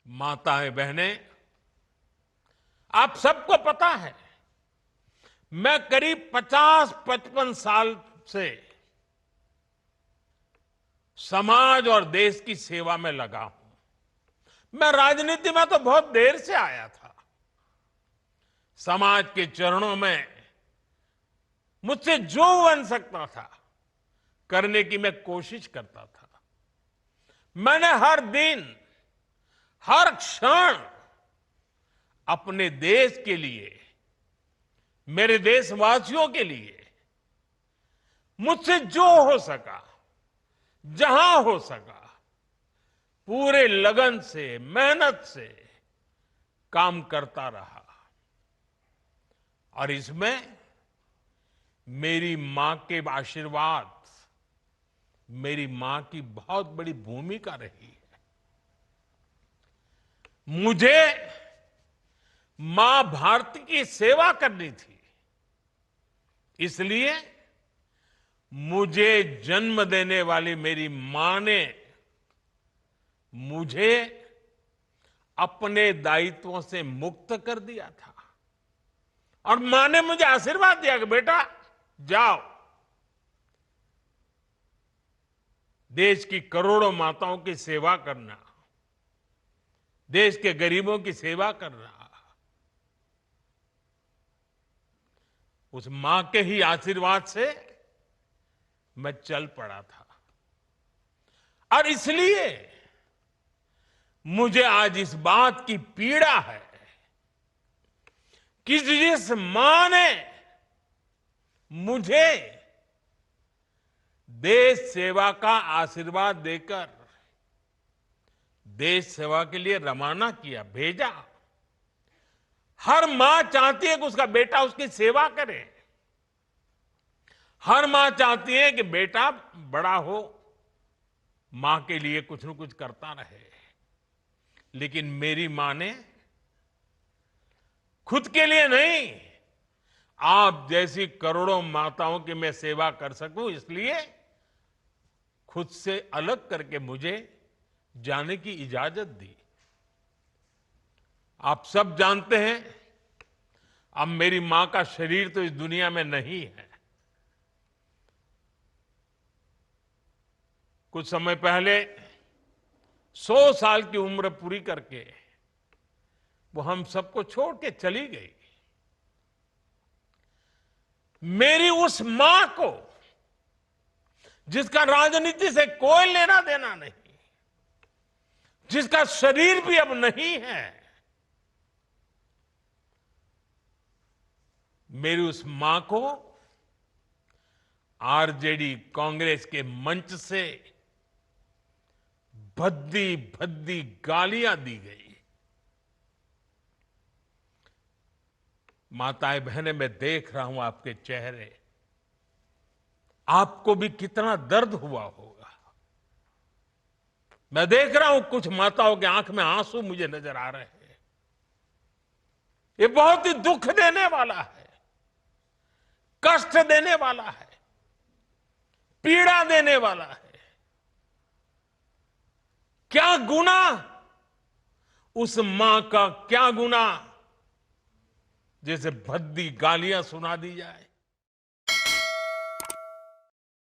माताएं बहनें, आप सबको पता है मैं करीब 50-55 साल से समाज और देश की सेवा में लगा हूं। मैं राजनीति में तो बहुत देर से आया था। समाज के चरणों में मुझसे जो बन सकता था करने की मैं कोशिश करता था। मैंने हर दिन हर क्षण अपने देश के लिए, मेरे देशवासियों के लिए मुझसे जो हो सका, जहां हो सका, पूरे लगन से, मेहनत से काम करता रहा। और इसमें मेरी मां के आशीर्वाद, मेरी मां की बहुत बड़ी भूमिका रही है। मुझे मां भारती की सेवा करनी थी, इसलिए मुझे जन्म देने वाली मेरी मां ने मुझे अपने दायित्वों से मुक्त कर दिया था। और मां ने मुझे आशीर्वाद दिया कि बेटा जाओ, देश की करोड़ों माताओं की सेवा करना, देश के गरीबों की सेवा करना। उस मां के ही आशीर्वाद से मैं चल पड़ा था। और इसलिए मुझे आज इस बात की पीड़ा है कि जिस मां ने मुझे देश सेवा का आशीर्वाद देकर देश सेवा के लिए रवाना किया, भेजा। हर मां चाहती है कि उसका बेटा उसकी सेवा करे। हर मां चाहती है कि बेटा बड़ा हो, मां के लिए कुछ न कुछ करता रहे। लेकिन मेरी मां ने खुद के लिए नहीं, आप जैसी करोड़ों माताओं की मैं सेवा कर सकूं, इसलिए खुद से अलग करके मुझे जाने की इजाजत दी। आप सब जानते हैं, अब मेरी मां का शरीर तो इस दुनिया में नहीं है। कुछ समय पहले 100 साल की उम्र पूरी करके वो हम सबको छोड़ के चली गई। मेरी उस मां को, जिसका राजनीति से कोई लेना देना नहीं, जिसका शरीर भी अब नहीं है, मेरी उस मां को आरजेडी कांग्रेस के मंच से भद्दी भद्दी गालियां दी गई। माताएं बहनें, मैं देख रहा हूं आपके चेहरे, आपको भी कितना दर्द हुआ होगा। मैं देख रहा हूं कुछ माताओं की आंख में आंसू मुझे नजर आ रहे हैं। ये बहुत ही दुख देने वाला है, कष्ट देने वाला है, पीड़ा देने वाला है। क्या गुनाह उस मां का, क्या गुनाह जैसे भद्दी गालियां सुना दी जाए।